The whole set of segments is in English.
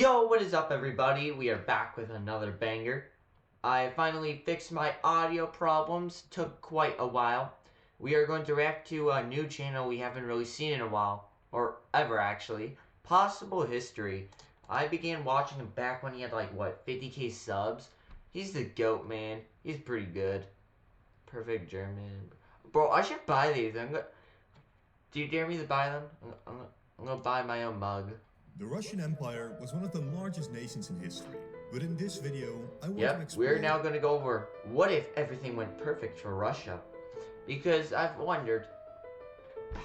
Yo, what is up everybody? We are back with another banger. I finally fixed my audio problems, took quite a while. We are going to react to a new channel we haven't really seen in a while, or ever actually. Possible History. I began watching him back when he had like, what, 50k subs? He's the GOAT, man. He's pretty good. Perfect German. Bro, I should buy these. Do you dare me to buy them? I'm gonna buy my own mug. The Russian Empire was one of the largest nations in history, but in this video I want to Yep, explore... we're now going to go over what if everything went perfect for Russia. Because I've wondered,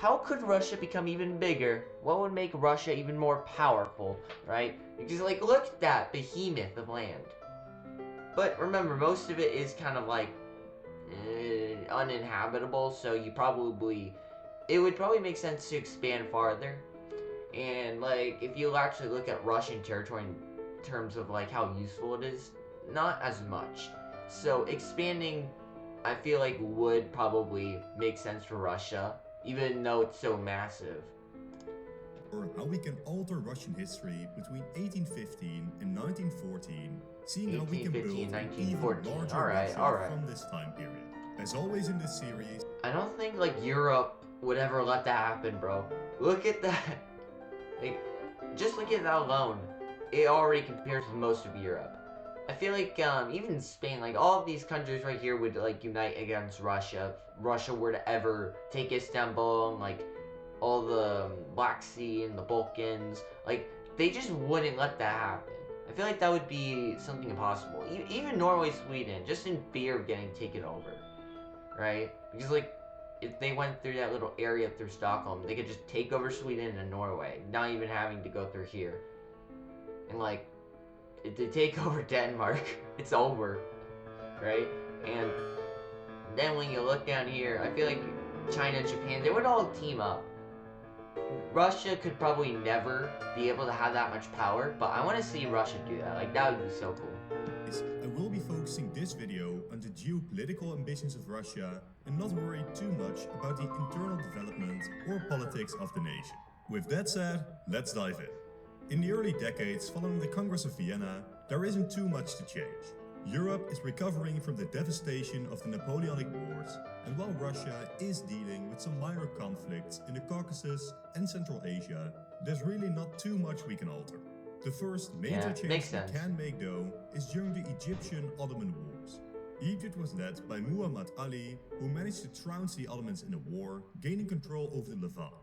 how could Russia become even bigger? What would make Russia even more powerful, right? Because like, look at that behemoth of land. But remember, most of it is kind of like uninhabitable, so it would probably make sense to expand farther. And like, if you actually look at Russian territory in terms of like how useful it is, not as much. So expanding, I feel like would probably make sense for Russia, even though it's so massive. Or how we can alter Russian history between 1815 and 1914, seeing how we can build an even larger Russia from this time period. As always in this series, I don't think like Europe would ever let that happen, bro. Look at that. Like, just look at that alone. It already compares with most of Europe. I feel like even Spain, like all of these countries right here would like unite against Russia. If Russia were to ever take Istanbul and like all the Black Sea and the Balkans, like they just wouldn't let that happen. I feel like that would be something impossible. Even Norway, Sweden, just in fear of getting taken over, right? Because like, if they went through that little area through Stockholm, they could just take over Sweden and Norway, not even having to go through here. And like, if they take over Denmark, it's over, right? And then when you look down here, I feel like China and Japan, they would all team up. Russia could probably never be able to have that much power, but I want to see Russia do that. Like, that would be so cool. I will be focusing this video on the geopolitical ambitions of Russia and not worry too much about the internal development or politics of the nation. With that said, let's dive in. In the early decades following the Congress of Vienna, there isn't too much to change. Europe is recovering from the devastation of the Napoleonic Wars, and while Russia is dealing with some minor conflicts in the Caucasus and Central Asia, there's really not too much we can alter. The first major change we can make though is during the Egyptian-Ottoman Wars. Egypt was led by Muhammad Ali, who managed to trounce the Ottomans in a war, gaining control over the Levant.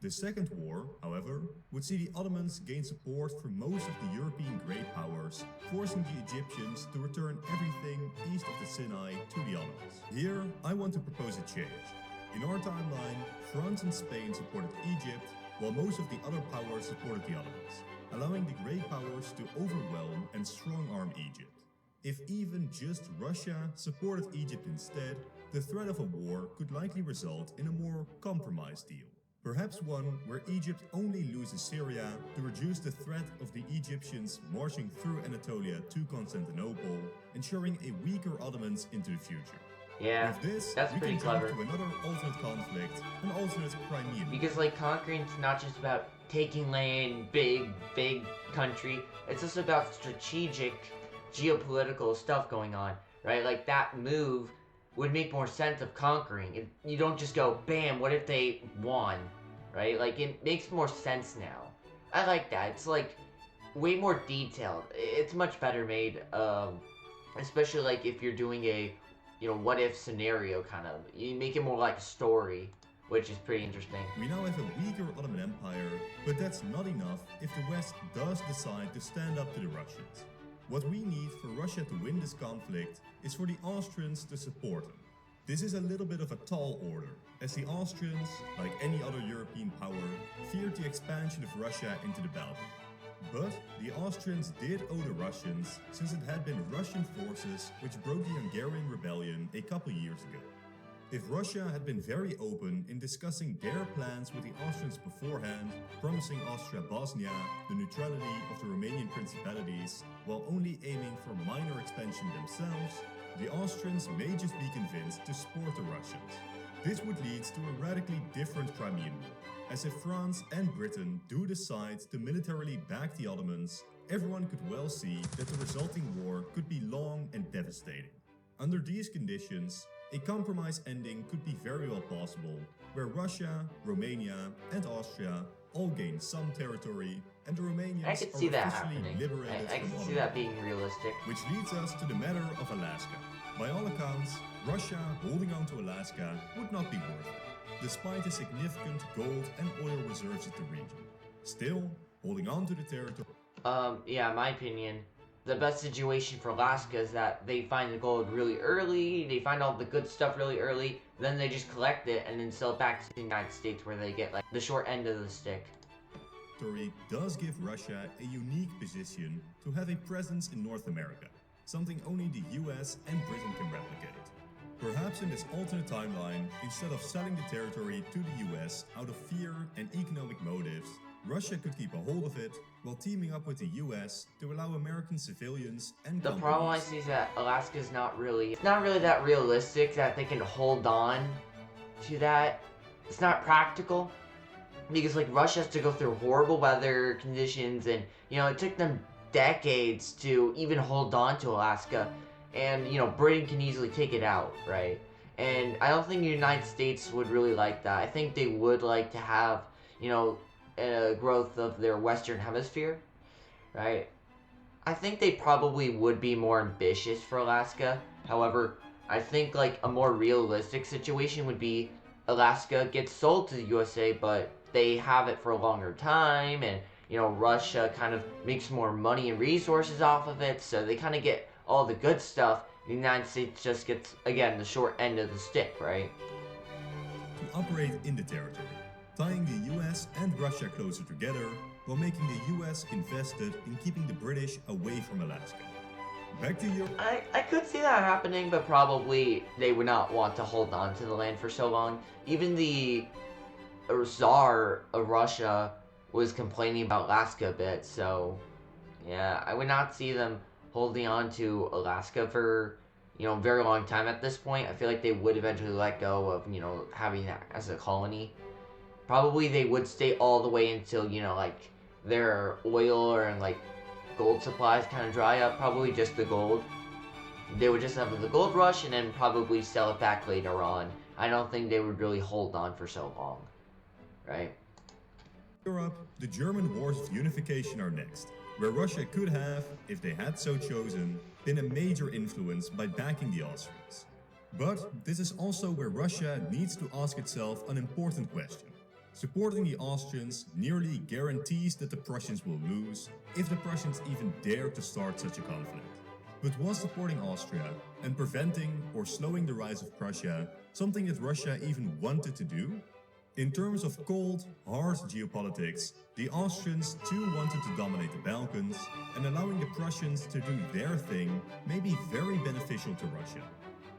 The second war, however, would see the Ottomans gain support from most of the European great powers, forcing the Egyptians to return everything east of the Sinai to the Ottomans. Here, I want to propose a change. In our timeline, France and Spain supported Egypt, while most of the other powers supported the Ottomans, allowing the great powers to overwhelm and strong-arm Egypt. If even just Russia supported Egypt instead, the threat of a war could likely result in a more compromised deal. Perhaps one where Egypt only loses Syria to reduce the threat of the Egyptians marching through Anatolia to Constantinople, ensuring a weaker Ottomans into the future. Yeah, with this, that's pretty clever. To another alternate conflict, an alternate Crimean. Because like conquering's not just about taking land, big country. It's just about strategic, geopolitical stuff going on, right? Like that move would make more sense of conquering. You don't just go, bam, what if they won, right? Like, it makes more sense now. I like that. It's, like, way more detailed. It's much better made, especially, like, if you're doing a, what-if scenario, kind of. You make it more like a story, which is pretty interesting. We now have a weaker Ottoman Empire, but that's not enough if the West does decide to stand up to the Russians. What we need for Russia to win this conflict is for the Austrians to support them. This is a little bit of a tall order, as the Austrians, like any other European power, feared the expansion of Russia into the Balkans. But the Austrians did owe the Russians, since it had been Russian forces which broke the Hungarian rebellion a couple years ago. If Russia had been very open in discussing their plans with the Austrians beforehand, promising Austria-Bosnia the neutrality of the Romanian principalities, while only aiming for minor expansion themselves, the Austrians may just be convinced to support the Russians. This would lead to a radically different Crimean War, as if France and Britain do decide to militarily back the Ottomans, everyone could well see that the resulting war could be long and devastating. Under these conditions, a compromise ending could be very well possible, where Russia, Romania, and Austria all gain some territory, and the Romanians I could are see that officially happening. liberated I from could see Ottoman. that being realistic. Which leads us to the matter of Alaska. By all accounts, Russia holding on to Alaska would not be worth it, despite the significant gold and oil reserves of the region. Still, holding on to the territory. Yeah, in my opinion, the best situation for Alaska is that they find the gold really early, they find all the good stuff really early, then they just collect it and then sell it back to the United States where they get like the short end of the stick. Does give Russia a unique position to have a presence in North America, something only the US and Britain can replicate. Perhaps in this alternate timeline, instead of selling the territory to the US out of fear and economic motives, Russia could keep a hold of it while teaming up with the US to allow American civilians and The problem I see is that Alaska is not really that realistic that they can hold on to that. It's not practical because like Russia has to go through horrible weather conditions, and you know it took them decades to even hold on to Alaska, and you know Britain can easily take it out, right? And I don't think the United States would really like that. I think they would like to have, you know, a growth of their Western Hemisphere, right? I think they probably would be more ambitious for Alaska. However, I think like a more realistic situation would be Alaska gets sold to the USA, but they have it for a longer time, and you know Russia kind of makes more money and resources off of it, so they kind of get all the good stuff. The United States just gets, again, the short end of the stick, right? to operate in the territory, tying the US and Russia closer together while making the US invested in keeping the British away from Alaska. Back to Europe. I could see that happening, but probably they would not want to hold on to the land for so long. Even the Tsar of Russia was complaining about Alaska a bit, so yeah, I would not see them holding on to Alaska for, you know, a very long time at this point. I feel like they would eventually let go of, you know, having that as a colony. Probably they would stay all the way until, you know, like, their oil and, like, gold supplies kind of dry up. Probably just the gold. They would just have the gold rush and then probably sell it back later on. I don't think they would really hold on for so long. Right? Europe, the German Wars of Unification are next, where Russia could have, if they had so chosen, been a major influence by backing the Austrians. But this is also where Russia needs to ask itself an important question. Supporting the Austrians nearly guarantees that the Prussians will lose, if the Prussians even dare to start such a conflict. But was supporting Austria and preventing or slowing the rise of Prussia something that Russia even wanted to do? In terms of cold, hard geopolitics, the Austrians too wanted to dominate the Balkans, and allowing the Prussians to do their thing may be very beneficial to Russia.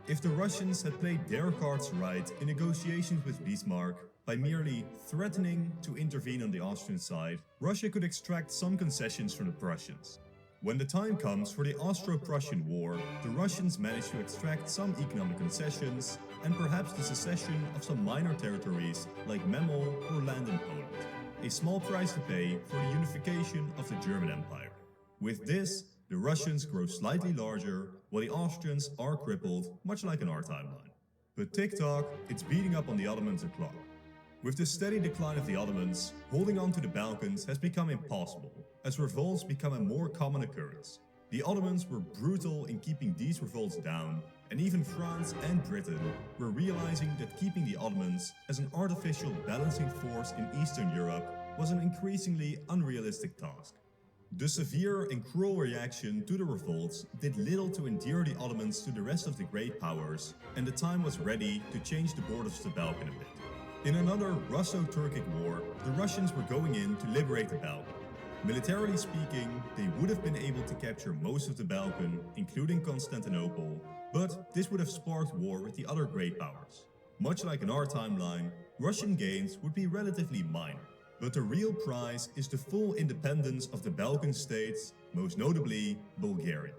If the Russians had played their cards right in negotiations with Bismarck, by merely threatening to intervene on the Austrian side, Russia could extract some concessions from the Prussians. When the time comes for the Austro-Prussian War, the Russians managed to extract some economic concessions and perhaps the secession of some minor territories like Memel or land in Poland, a small price to pay for the unification of the German Empire. With this, the Russians grow slightly larger, while the Austrians are crippled, much like in our timeline. But tick-tock, it's beating up on the Ottomans o'clock. With the steady decline of the Ottomans, holding on to the Balkans has become impossible, as revolts become a more common occurrence. The Ottomans were brutal in keeping these revolts down, and even France and Britain were realizing that keeping the Ottomans as an artificial balancing force in Eastern Europe was an increasingly unrealistic task. The severe and cruel reaction to the revolts did little to endear the Ottomans to the rest of the great powers, and the time was ready to change the borders of the Balkan a bit. In another Russo-Turkic war, the Russians were going in to liberate the Balkan. Militarily speaking, they would have been able to capture most of the Balkan, including Constantinople, but this would have sparked war with the other great powers. Much like in our timeline, Russian gains would be relatively minor, but the real prize is the full independence of the Balkan states, most notably Bulgaria.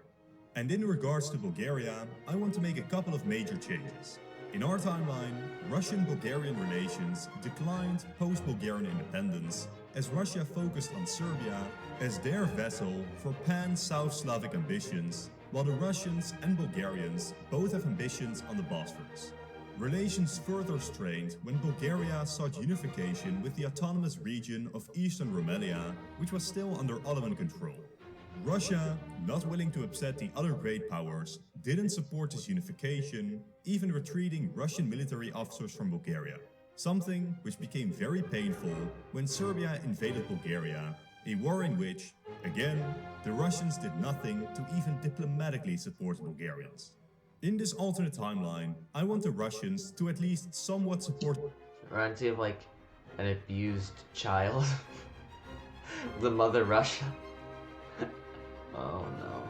And in regards to Bulgaria, I want to make a couple of major changes. In our timeline, Russian-Bulgarian relations declined post-Bulgarian independence, as Russia focused on Serbia as their vessel for pan-South Slavic ambitions, while the Russians and Bulgarians both have ambitions on the Bosphorus. Relations further strained when Bulgaria sought unification with the autonomous region of Eastern Rumelia, which was still under Ottoman control. Russia, not willing to upset the other great powers, didn't support this unification, even retreating Russian military officers from Bulgaria. Something which became very painful when Serbia invaded Bulgaria, a war in which, again, the Russians did nothing to even diplomatically support Bulgarians. In this alternate timeline, I want the Russians to at least somewhat support. Reminds me of like an abused child. The mother Russia. Oh no.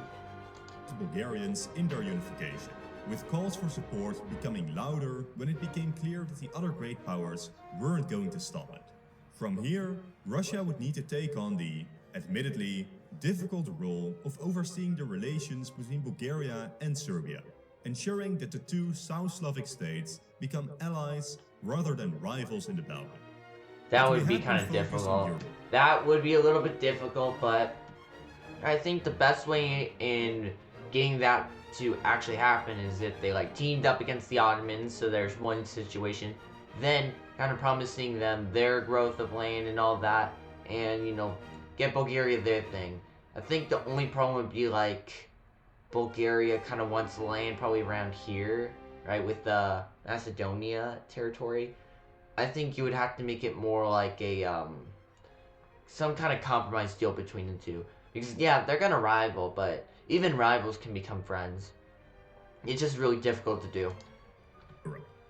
Bulgarians in their unification, with calls for support becoming louder when it became clear that the other great powers weren't going to stop it. From here, Russia would need to take on the, admittedly, difficult role of overseeing the relations between Bulgaria and Serbia, ensuring that the two South Slavic states become allies rather than rivals in the Balkan. That would be kind of difficult. That would be a little bit difficult, but I think the best way in getting that to actually happen is if they like teamed up against the Ottomans, so there's one situation, then kind of promising them their growth of land and all that, and you know, get Bulgaria their thing. I think the only problem would be like Bulgaria kind of wants land probably around here, right, with the Macedonia territory. I think you would have to make it more like a some kind of compromise deal between the two, because yeah, they're gonna rival, but even rivals can become friends. It's just really difficult to do.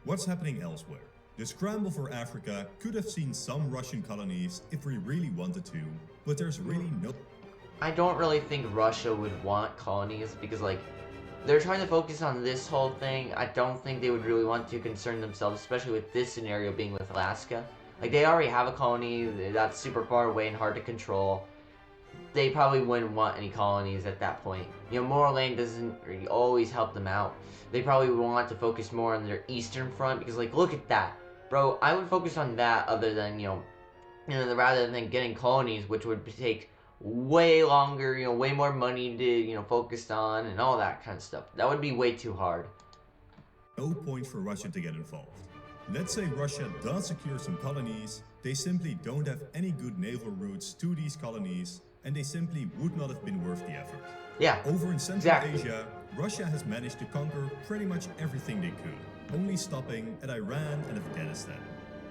What's happening elsewhere? The scramble for Africa could have seen some Russian colonies if we really wanted to, but there's really no... I don't really think Russia would want colonies because, like, they're trying to focus on this whole thing. I don't think they would really want to concern themselves, especially with this scenario being with Alaska. Like, they already have a colony that's super far away and hard to control. They probably wouldn't want any colonies at that point. You know, more land doesn't really always help them out. They probably would want to focus more on their eastern front because, like, look at that. Bro, I would focus on that other than, you know, rather than getting colonies, which would take way longer, you know, way more money to, you know, focus on and all that kind of stuff. That would be way too hard. No point for Russia to get involved. Let's say Russia does secure some colonies, they simply don't have any good naval routes to these colonies, and they simply would not have been worth the effort. Yeah, over in Central Asia, Russia has managed to conquer pretty much everything they could, only stopping at Iran and Afghanistan.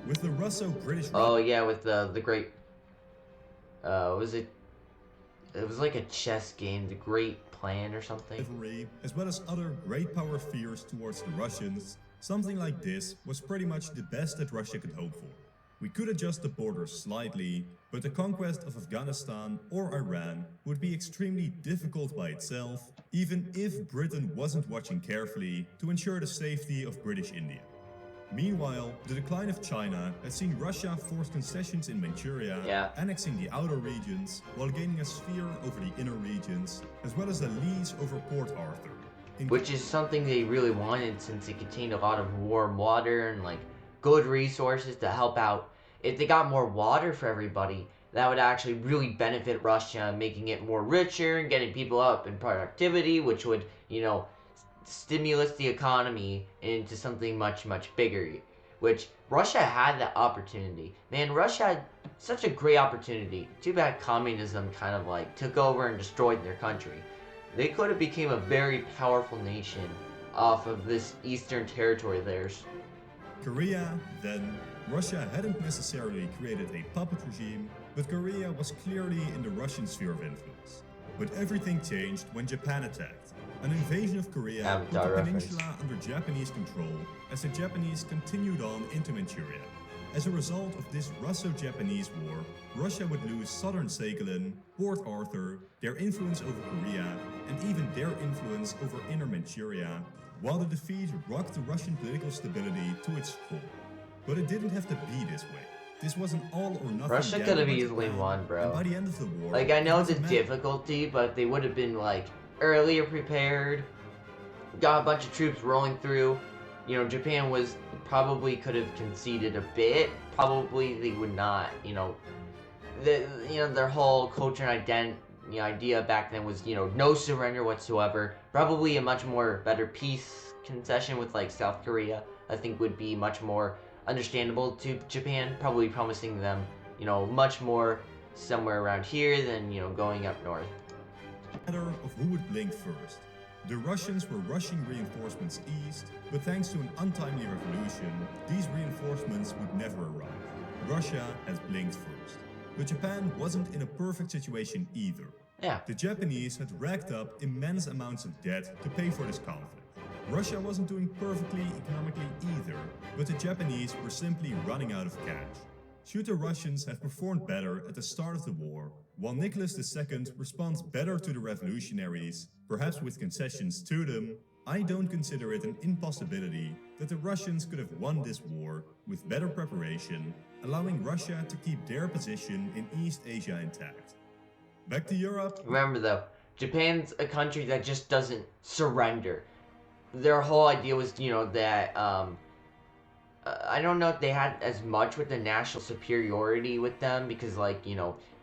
With the Russo-British... Oh yeah, with the great... was it... It was like a chess game, the Great Plan or something. As well as other great power fears towards the Russians, something like this was pretty much the best that Russia could hope for. We could adjust the borders slightly, but the conquest of Afghanistan or Iran would be extremely difficult by itself, even if Britain wasn't watching carefully to ensure the safety of British India. Meanwhile, the decline of China has seen Russia force concessions in Manchuria, annexing the outer regions, while gaining a sphere over the inner regions, as well as a lease over Port Arthur. Which is something they really wanted since it contained a lot of warm water and like good resources to help out. If they got more water for everybody, that would actually really benefit Russia, making it more richer and getting people up in productivity, which would, you know, stimulate the economy into something much, much bigger. Which Russia had that opportunity. Man, Russia had such a great opportunity. Too bad communism kind of like took over and destroyed their country. They could have became a very powerful nation off of this eastern territory of theirs. Korea, then, Russia hadn't necessarily created a puppet regime, but Korea was clearly in the Russian sphere of influence. But everything changed when Japan attacked. An invasion of Korea put the peninsula under Japanese control as the Japanese continued on into Manchuria. As a result of this Russo-Japanese war, Russia would lose southern Sakhalin, Port Arthur, their influence over Korea, and even their influence over inner Manchuria, while the defeat rocked the Russian political stability to its core. But it didn't have to be this way. This was an all or nothing. Russia could have easily won, bro. By the end of the war, like, I know the difficulty, but they would have been like earlier prepared, got a bunch of troops rolling through. You know, Japan was probably could have conceded a bit. Probably they would not, you know, their whole culture and idea back then was, no surrender whatsoever. Probably a much more better peace concession with like South Korea, I think would be much more understandable to Japan. Probably promising them, much more somewhere around here than, going up north. Matter of who would blink first. The Russians were rushing reinforcements east, but thanks to an untimely revolution, these reinforcements would never arrive. Russia had blinked first. But Japan wasn't in a perfect situation either. Yeah. The Japanese had racked up immense amounts of debt to pay for this conflict. Russia wasn't doing perfectly economically either, but the Japanese were simply running out of cash. Should the Russians have performed better at the start of the war, while Nicholas II responds better to the revolutionaries, perhaps with concessions to them, I don't consider it an impossibility that the Russians could have won this war with better preparation, allowing Russia to keep their position in East Asia intact. Back to Europe. Remember though, Japan's a country that just doesn't surrender. Their whole idea was, that I don't know if they had as much with the national superiority with them, because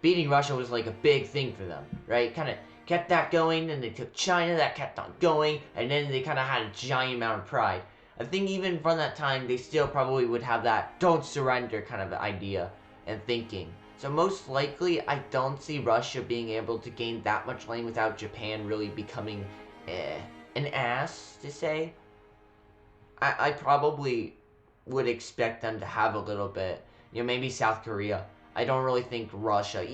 beating Russia was like a big thing for them, right? Kind of kept that going, and they took China, that kept on going, and then they kind of had a giant amount of pride. I think even from that time, they still probably would have that don't surrender kind of idea and thinking. So most likely, I don't see Russia being able to gain that much land without Japan really becoming an ass, to say. I probably would expect them to have a little bit, maybe South Korea. I don't really think Russia,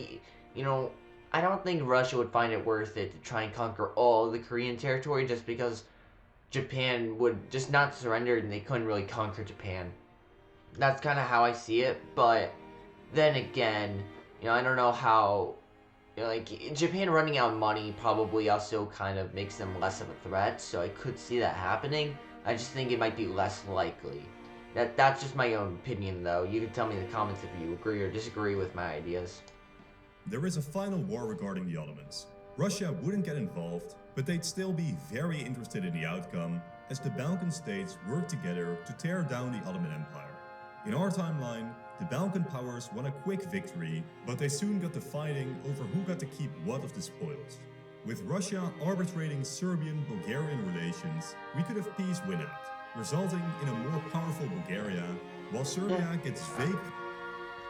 I don't think Russia would find it worth it to try and conquer all of the Korean territory just because Japan would just not surrender and they couldn't really conquer Japan. That's kind of how I see it, but then again, I don't know how, Japan running out of money probably also kind of makes them less of a threat, so I could see that happening. I just think it might be less likely. That's just my own opinion, though. You can tell me in the comments if you agree or disagree with my ideas. There is a final war regarding the Ottomans. Russia wouldn't get involved, but they'd still be very interested in the outcome as the Balkan states worked together to tear down the Ottoman Empire. In our timeline, the Balkan powers won a quick victory, but they soon got to fighting over who got to keep what of the spoils. With Russia arbitrating Serbian-Bulgarian relations, we could have peace win out, resulting in a more powerful Bulgaria, while Serbia gets vague.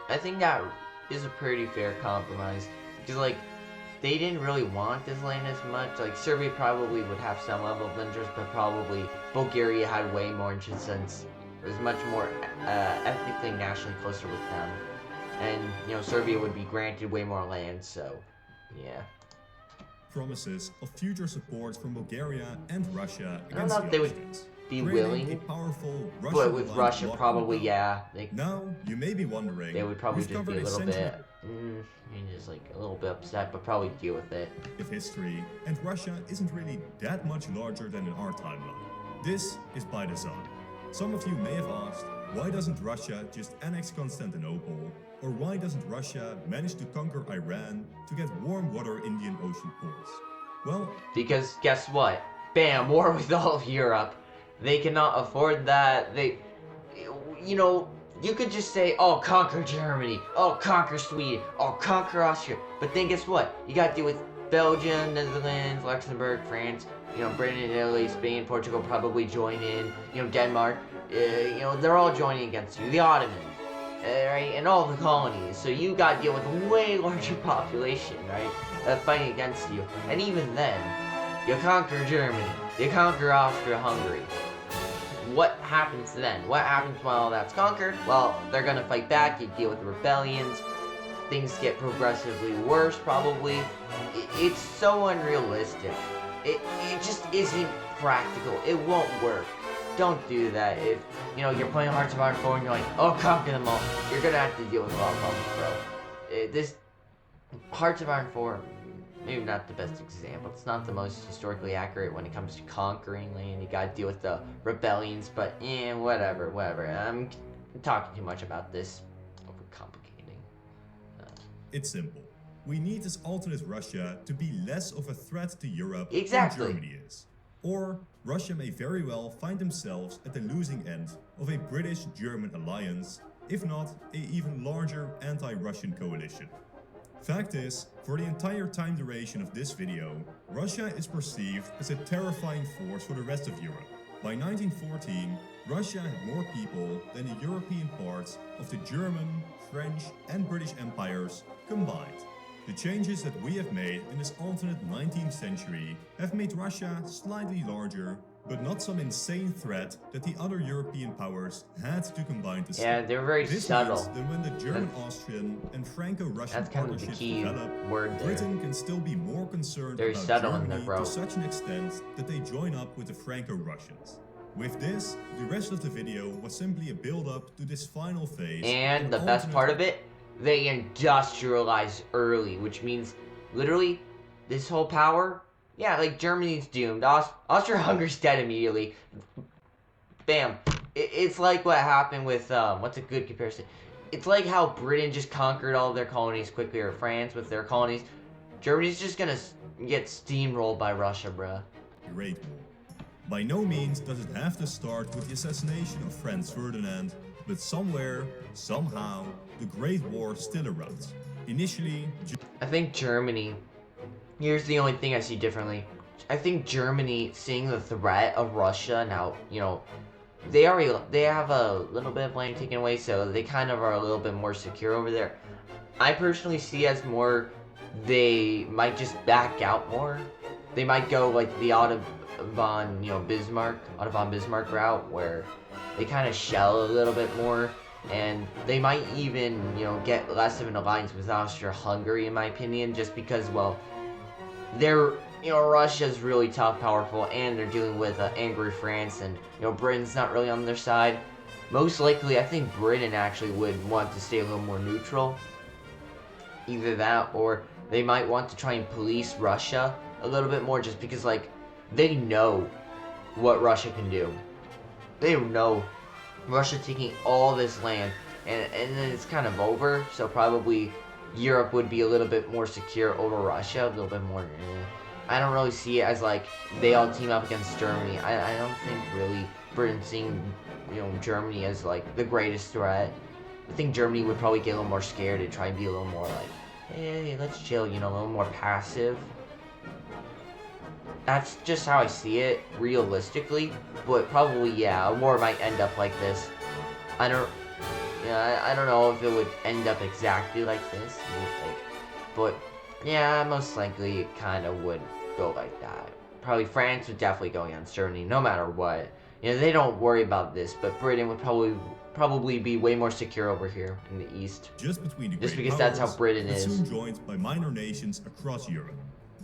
I think that is a pretty fair compromise, because they didn't really want this land as much. Serbia probably would have some level of interest, but probably Bulgaria had way more interest since it was much more ethnically and nationally closer with them. And, Serbia would be granted way more land, so, yeah. Promises of future support from Bulgaria and Russia I don't against know if the they would Ottomans, be creating willing, a powerful but with Russian-aligned Russia bloc probably, rebellion. yeah. Now, you may be wondering, They would probably we've just be covered a little century bit, just a little bit upset, but probably deal with it. of history, and Russia isn't really that much larger than in our timeline. This is by design. Some of you may have asked, why doesn't Russia just annex Constantinople? Or why doesn't Russia manage to conquer Iran to get warm water Indian Ocean ports? Well, Because guess what? Bam, war with all of Europe. They cannot afford that. You could just say, oh, conquer Germany, oh, conquer Sweden, oh, conquer Austria. But then guess what? You got to deal with Belgium, Netherlands, Luxembourg, France, Britain, Italy, Spain, Portugal probably join in, Denmark. They're all joining against you. The Ottomans, right? And all the colonies. So you got to deal with a way larger population, right? Fighting against you. And even then, you conquer Germany. You conquer Austria-Hungary. What happens then? What happens when all that's conquered? Well, they're gonna fight back, you deal with the rebellions, things get progressively worse probably. It's so unrealistic. It just isn't practical. It won't work. Don't do that. If, you're playing Hearts of Iron 4 and you're like, oh, conquer them all, you're gonna have to deal with a lot of problems, bro. This Hearts of Iron 4, maybe not the best example. It's not the most historically accurate when it comes to conquering land. You gotta deal with the rebellions, but whatever. I'm talking too much about this. Overcomplicating. it's simple. We need this alternate Russia to be less of a threat to Europe Exactly. than Germany is. Or Russia may very well find themselves at the losing end of a British-German alliance, if not a even larger anti-Russian coalition. Fact is, for the entire time duration of this video, Russia is perceived as a terrifying force for the rest of Europe. By 1914, Russia had more people than the European parts of the German, French and British empires combined. The changes that we have made in this alternate 19th century have made Russia slightly larger, but not some insane threat that the other European powers had to combine to Yeah, stop. they're very This subtle. means that when the German-Austrian and Franco-Russian That's kind of the partnerships key develop, word there. Britain can still be more concerned Very about subtle in Germany the bro. to such an extent that they join up with the Franco-Russians. With this, the rest of the video was simply a build-up to this final phase. And the best part of it, they industrialized early, which means literally this whole power, yeah, like Germany's doomed. Austria-Hungary's dead immediately. Bam. It's like what happened with, what's a good comparison? It's like how Britain just conquered all of their colonies quickly, or France with their colonies. Germany's just gonna get steamrolled by Russia, bruh. Great War. By no means does it have to start with the assassination of Franz Ferdinand, but somewhere, somehow, the Great War still erupts. Initially, I think Germany, here's the only thing I see differently. I think Germany, seeing the threat of Russia now, you know, they have a little bit of land taken away, so they kind of are a little bit more secure over there. I personally see as more, they might just back out more. They might go like the Otto von Bismarck route, where they kind of shell a little bit more, and they might even, you know, get less of an alliance with Austria-Hungary, in my opinion, just because, well, they're, you know, Russia's really tough, powerful, and they're dealing with angry France, and, you know, Britain's not really on their side. Most likely, I think Britain actually would want to stay a little more neutral. Either that, or they might want to try and police Russia a little bit more, just because, like, they know what Russia can do. They know Russia taking all this land, and then it's kind of over, so probably Europe would be a little bit more secure over Russia, a little bit more. I don't really see it as like they all team up against Germany. I don't think really Britain seeing, you know, Germany as like the greatest threat. I think Germany would probably get a little more scared and try and be a little more like, hey, let's chill, you know, a little more passive. That's just how I see it, realistically. But probably, yeah, a war might end up like this. I don't know if it would end up exactly like this, but yeah, most likely it kind of would go like that. Probably France would definitely go against Germany, no matter what. You know, they don't worry about this, but Britain would probably be way more secure over here in the east. just between the Just great because that's how powers, Britain but is. soon joined by minor nations across Europe.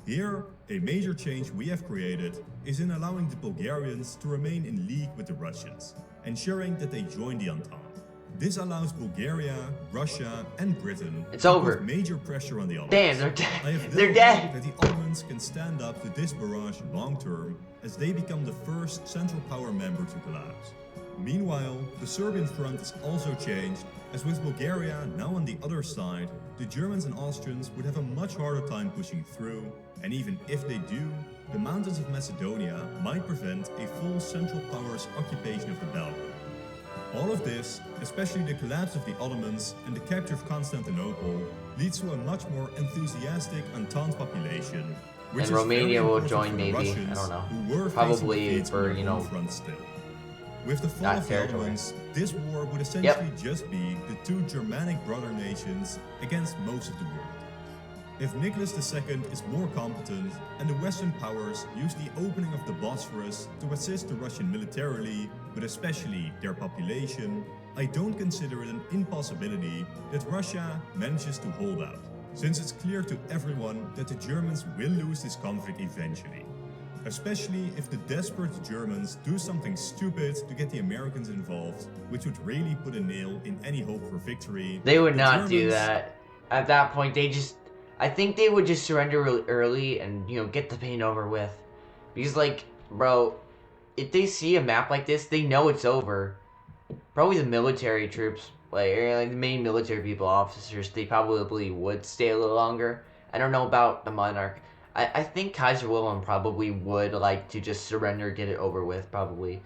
Here, a major change we have created is in allowing the Bulgarians to remain in league with the Russians, ensuring that they join the Entente. This allows Bulgaria, Russia, and Britain It's to over. put major pressure on the Ottomans. Damn, they're I dead. have They're little dead. hope that the Ottomans can stand up to this barrage long term as they become the first Central Power member to collapse. Meanwhile, the Serbian front is also changed, as with Bulgaria now on the other side, the Germans and Austrians would have a much harder time pushing through, and even if they do, the mountains of Macedonia might prevent a full Central Powers occupation of the Balkan. All of this, especially the collapse of the Ottomans and the capture of Constantinople, leads to a much more enthusiastic Entente population, which And is Romania very will important join for the maybe, I Russians, don't know. who were Probably facing defeats for, on you their own know, front still. With the fall that of the territory. Ottomans, this war would essentially just be the two Germanic brother nations against most of the world. If Nicholas II is more competent and the Western powers use the opening of the Bosphorus to assist the Russian militarily, but especially their population, I don't consider it an impossibility that Russia manages to hold out, since it's clear to everyone that the Germans will lose this conflict eventually. Especially if the desperate Germans do something stupid to get the Americans involved, which would really put a nail in any hope for victory. They would The not do Germans- that. At that point, I think they would just surrender really early and, you know, get the pain over with. Because, like, bro, if they see a map like this, they know it's over. Probably the military troops, like the main military people, officers, they probably would stay a little longer. I don't know about the monarch. I think Kaiser Wilhelm probably would like to just surrender, get it over with, probably.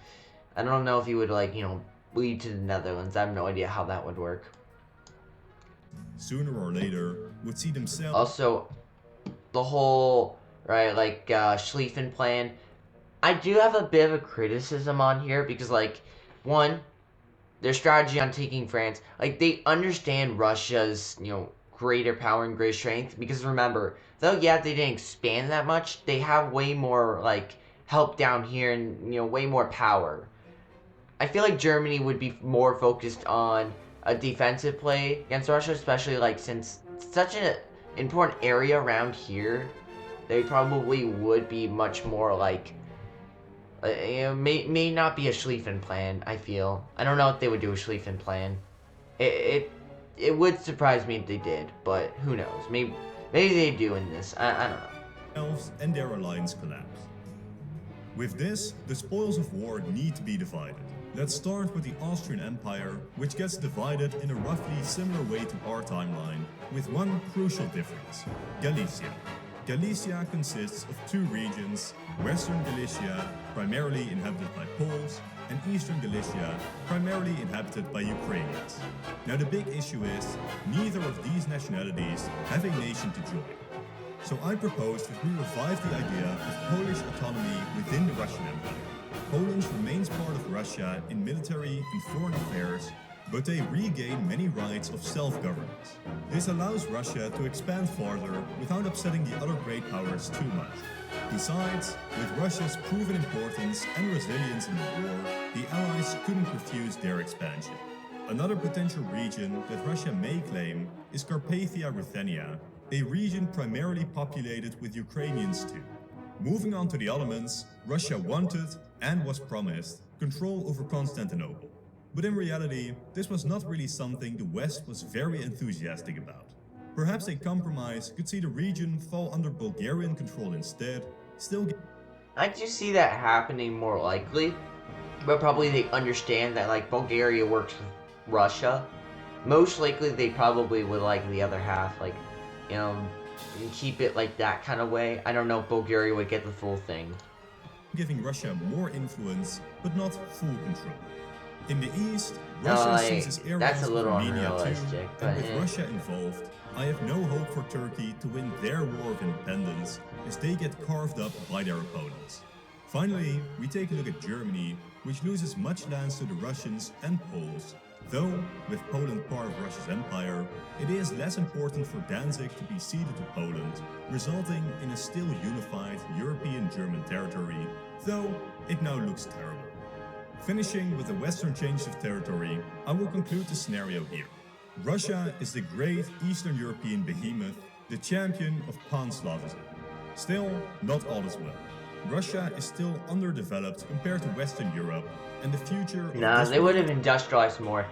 I don't know if he would, like, you know, lead to the Netherlands. I have no idea how that would work. sooner or later would see themselves. Also, the whole, right, like, Schlieffen plan, I do have a bit of a criticism on here because, like, one, their strategy on taking France, like, they understand Russia's, greater power and greater strength, because remember, though, yeah, they didn't expand that much, they have way more, like, help down here and, way more power. I feel like Germany would be more focused on a defensive play against Russia, especially, like, since it's such an important area around here, they probably would be much more, like, may not be a Schlieffen plan, I feel. I don't know if they would do a Schlieffen plan. It would surprise me if they did, but who knows? Maybe they do in this. I don't know. Themselves and their alliance collapse. With this, the spoils of war need to be divided. Let's start with the Austrian Empire, which gets divided in a roughly similar way to our timeline, with one crucial difference: Galicia. Galicia consists of two regions: Western Galicia, primarily inhabited by Poles, and Eastern Galicia, primarily inhabited by Ukrainians. Now the big issue is, neither of these nationalities have a nation to join. So I propose that we revive the idea of Polish autonomy within the Russian Empire. Poland remains part of Russia in military and foreign affairs, but they regain many rights of self-governance. This allows Russia to expand farther without upsetting the other great powers too much. Besides, with Russia's proven importance and resilience in the war, the Allies couldn't refuse their expansion. Another potential region that Russia may claim is Carpathia-Ruthenia, a region primarily populated with Ukrainians too. Moving on to the elements, Russia wanted, and was promised, control over Constantinople. But in reality, this was not really something the West was very enthusiastic about. Perhaps a compromise could see the region fall under Bulgarian control instead, I do see that happening more likely, but probably they understand that, like, Bulgaria works with Russia. Most likely they probably would like the other half, like, keep it like that kind of way. I don't know if Bulgaria would get the full thing. Giving Russia more influence, but not full control. In the east, Russia seizes areas of Armenia too, and with Russia involved, I have no hope for Turkey to win their war of independence as they get carved up by their opponents. Finally, we take a look at Germany, which loses much lands to the Russians and Poles. Though, with Poland part of Russia's empire, it is less important for Danzig to be ceded to Poland, resulting in a still unified European German territory, though it now looks terrible. Finishing with the western change of territory, I will conclude the scenario here. Russia is the great Eastern European behemoth, the champion of Pan-Slavism. Still, not all is well. Russia is still underdeveloped compared to Western Europe, and the future... Nah, they would have industrialized more.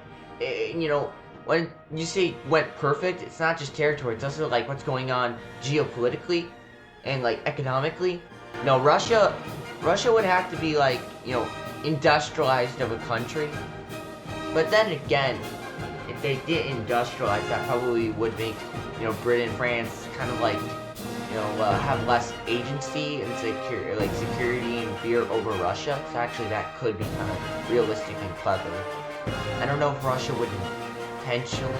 When you say went perfect, it's not just territory, it's also like what's going on geopolitically and like economically. No, Russia would have to be like, industrialized of a country. But then again, if they did industrialize, that probably would make, Britain, France kind of like, have less agency and security and fear over Russia. So actually that could be kind of realistic and clever. I don't know if Russia would intentionally,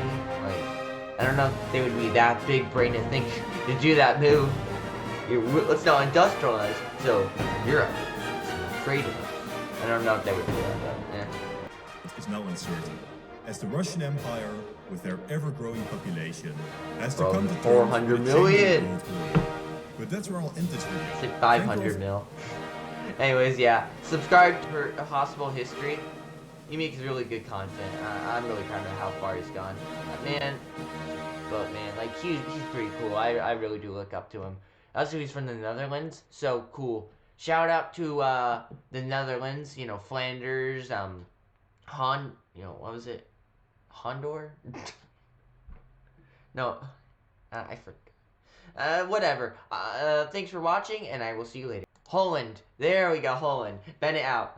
I don't know if they would be that big brain to think to do that move. Let's not industrialize, so Europe is afraid of us. I don't know if they would do that, but is now uncertain, as the Russian Empire, with their ever-growing population, has to come to terms 400 million. But that's where I'll end this video. It's like 500 mil. Anyways, yeah, subscribe for Hospital History. He makes really good content. I'm really proud of how far he's gone. But man, like he's pretty cool. I really do look up to him. Also, he's from the Netherlands, so cool. Shout out to the Netherlands. Flanders. What was it? Hondor? No, I forgot. Whatever. Thanks for watching, and I will see you later. Holland. There we go, Holland. Bennett out.